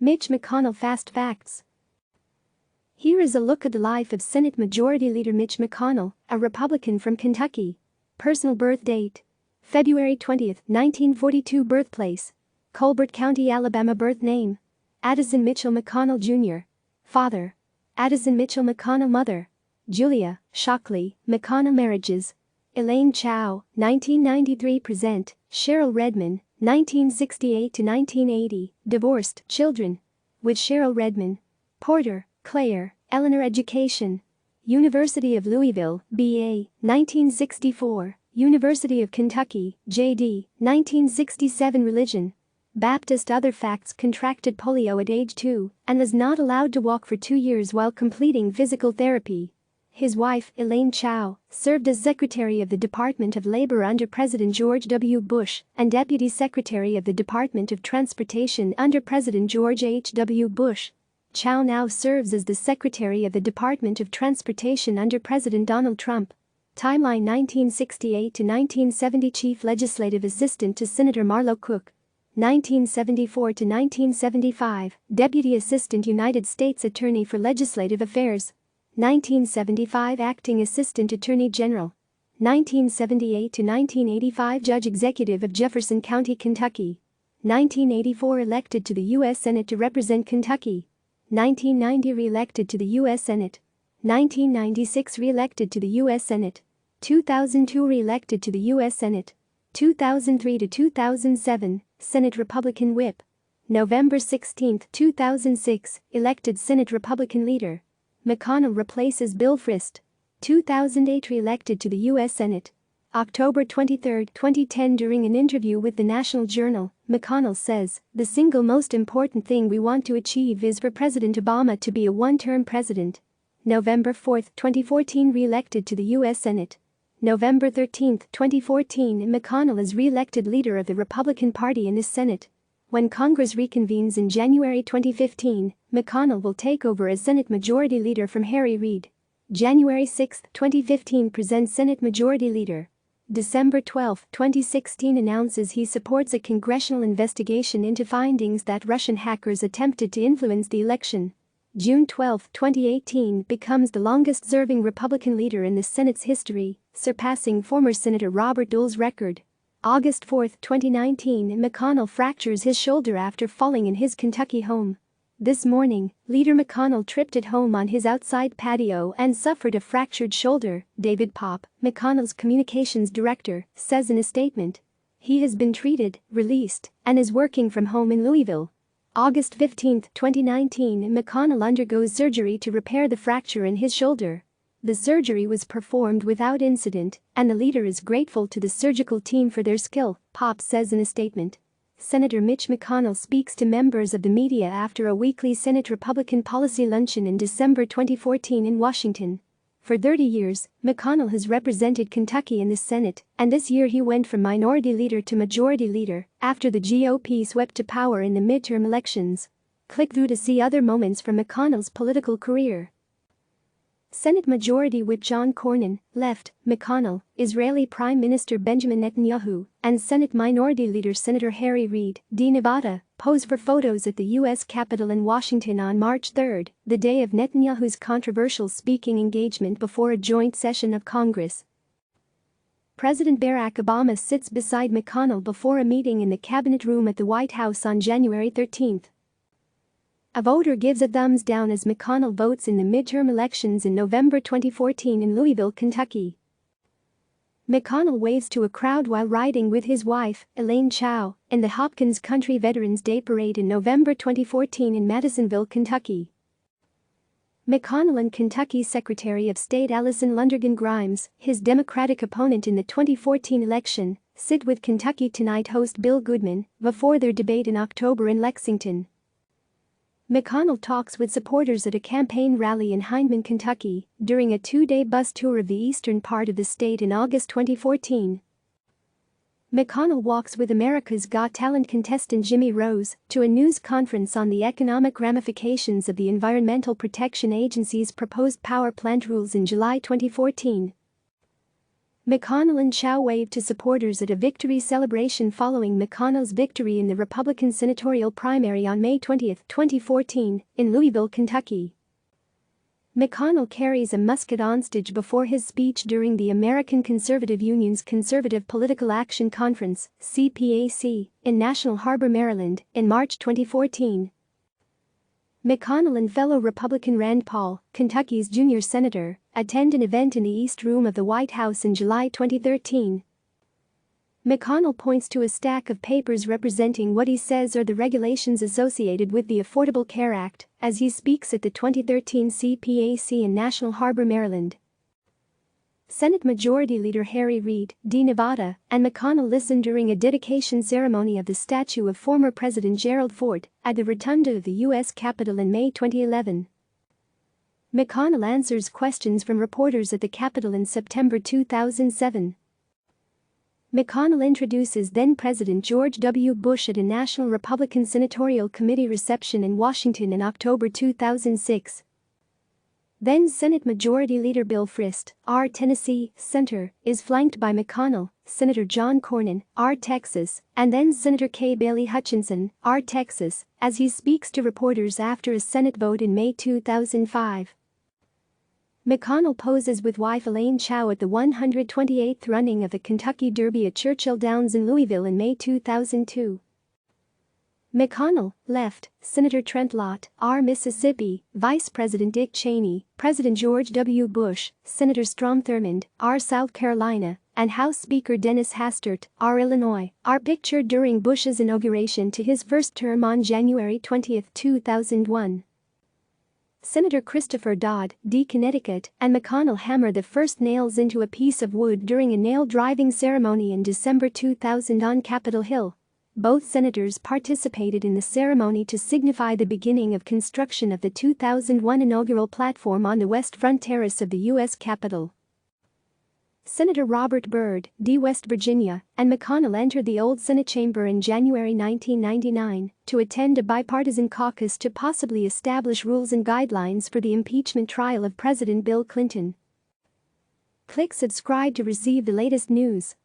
Mitch McConnell Fast Facts. Here is a look at the life of Senate Majority Leader Mitch McConnell, a Republican from Kentucky. Personal birth date: February 20, 1942. Birthplace: Colbert County, Alabama. Birth name: Addison Mitchell McConnell Jr. Father: Addison Mitchell McConnell. Mother: Julia Shockley McConnell. Marriages: Elaine Chao, 1993 present, Sherrill Redmon, 1968 to 1980, divorced. Children: with Sherrill Redmon, Porter, Claire, Eleanor. Education: University of Louisville, B.A., 1964, University of Kentucky, J.D., 1967. Religion: Baptist. Other facts: contracted polio at age 2 and was not allowed to walk for 2 years while completing physical therapy. His wife, Elaine Chao, served as Secretary of the Department of Labor under President George W. Bush and Deputy Secretary of the Department of Transportation under President George H.W. Bush. Chao now serves as the Secretary of the Department of Transportation under President Donald Trump. Timeline: 1968 to 1970, Chief Legislative Assistant to Senator Marlowe Cook. 1974 to 1975, Deputy Assistant United States Attorney for Legislative Affairs. 1975, Acting Assistant Attorney General. 1978 to 1985, Judge Executive of Jefferson County, Kentucky. 1984, elected to the U.S. Senate to represent Kentucky. 1990, re-elected to the U.S. Senate. 1996, re-elected to the U.S. Senate. 2002, re-elected to the U.S. Senate. 2003 to 2007, Senate Republican Whip. November 16, 2006, elected Senate Republican Leader. McConnell replaces Bill Frist. 2008, re-elected to the U.S. Senate. October 23, 2010, during an interview with the National Journal, McConnell says, "The single most important thing we want to achieve is for President Obama to be a one-term president." November 4, 2014, re-elected to the U.S. Senate. November 13, 2014, McConnell is re-elected leader of the Republican Party in the Senate. When Congress reconvenes in January 2015, McConnell will take over as Senate Majority Leader from Harry Reid. January 6, 2015, presents Senate Majority Leader. December 12, 2016, announces he supports a congressional investigation into findings that Russian hackers attempted to influence the election. June 12, 2018, becomes the longest-serving Republican leader in the Senate's history, surpassing former Senator Robert Dole's record. August 4, 2019, McConnell fractures his shoulder after falling in his Kentucky home. This morning, Leader McConnell tripped at home on his outside patio and suffered a fractured shoulder, David Popp, McConnell's communications director, says in a statement. He has been treated, released, and is working from home in Louisville. August 15, 2019, McConnell undergoes surgery to repair the fracture in his shoulder. The surgery was performed without incident, and the leader is grateful to the surgical team for their skill, Popp says in a statement. Senator Mitch McConnell speaks to members of the media after a weekly Senate Republican policy luncheon in December 2014 in Washington. For 30 years, McConnell has represented Kentucky in the Senate, and this year he went from minority leader to majority leader after the GOP swept to power in the midterm elections. Click through to see other moments from McConnell's political career. Senate Majority Whip John Cornyn, left, McConnell, Israeli Prime Minister Benjamin Netanyahu, and Senate Minority Leader Senator Harry Reid, D. Nevada, pose for photos at the U.S. Capitol in Washington on March 3, the day of Netanyahu's controversial speaking engagement before a joint session of Congress. President Barack Obama sits beside McConnell before a meeting in the Cabinet Room at the White House on January 13. A voter gives a thumbs down as McConnell votes in the midterm elections in November 2014 in Louisville, Kentucky. McConnell waves to a crowd while riding with his wife, Elaine Chao, in the Hopkins Country Veterans Day Parade in November 2014 in Madisonville, Kentucky. McConnell and Kentucky Secretary of State Allison Lundergan Grimes, his Democratic opponent in the 2014 election, sit with Kentucky Tonight host Bill Goodman before their debate in October in Lexington. McConnell talks with supporters at a campaign rally in Hindman, Kentucky, during a 2-day bus tour of the eastern part of the state in August 2014. McConnell walks with America's Got Talent contestant Jimmy Rose to a news conference on the economic ramifications of the Environmental Protection Agency's proposed power plant rules in July 2014. McConnell and Chao waved to supporters at a victory celebration following McConnell's victory in the Republican senatorial primary on May 20, 2014, in Louisville, Kentucky. McConnell carries a musket onstage before his speech during the American Conservative Union's Conservative Political Action Conference, CPAC, in National Harbor, Maryland, in March 2014. McConnell and fellow Republican Rand Paul, Kentucky's junior senator, attend an event in the East Room of the White House in July 2013. McConnell points to a stack of papers representing what he says are the regulations associated with the Affordable Care Act as he speaks at the 2013 CPAC in National Harbor, Maryland. Senate Majority Leader Harry Reid, D. Nevada, and McConnell listen during a dedication ceremony of the statue of former President Gerald Ford at the rotunda of the U.S. Capitol in May 2011. McConnell answers questions from reporters at the Capitol in September 2007. McConnell introduces then-President George W. Bush at a National Republican Senatorial Committee reception in Washington in October 2006. Then Senate Majority Leader Bill Frist, R. Tennessee, Center, is flanked by McConnell, Senator John Cornyn, R. Texas, and then Senator Kay Bailey Hutchinson, R. Texas, as he speaks to reporters after a Senate vote in May 2005. McConnell poses with wife Elaine Chao at the 128th running of the Kentucky Derby at Churchill Downs in Louisville in May 2002. McConnell, left, Senator Trent Lott, R. Mississippi, Vice President Dick Cheney, President George W. Bush, Senator Strom Thurmond, R. South Carolina, and House Speaker Dennis Hastert, R. Illinois, are pictured during Bush's inauguration to his first term on January 20, 2001. Senator Christopher Dodd, D. Connecticut, and McConnell hammer the first nails into a piece of wood during a nail-driving ceremony in December 2000 on Capitol Hill. Both senators participated in the ceremony to signify the beginning of construction of the 2001 inaugural platform on the West Front Terrace of the U.S. Capitol. Senator Robert Byrd, D. West Virginia, and McConnell entered the old Senate chamber in January 1999 to attend a bipartisan caucus to possibly establish rules and guidelines for the impeachment trial of President Bill Clinton. Click subscribe to receive the latest news.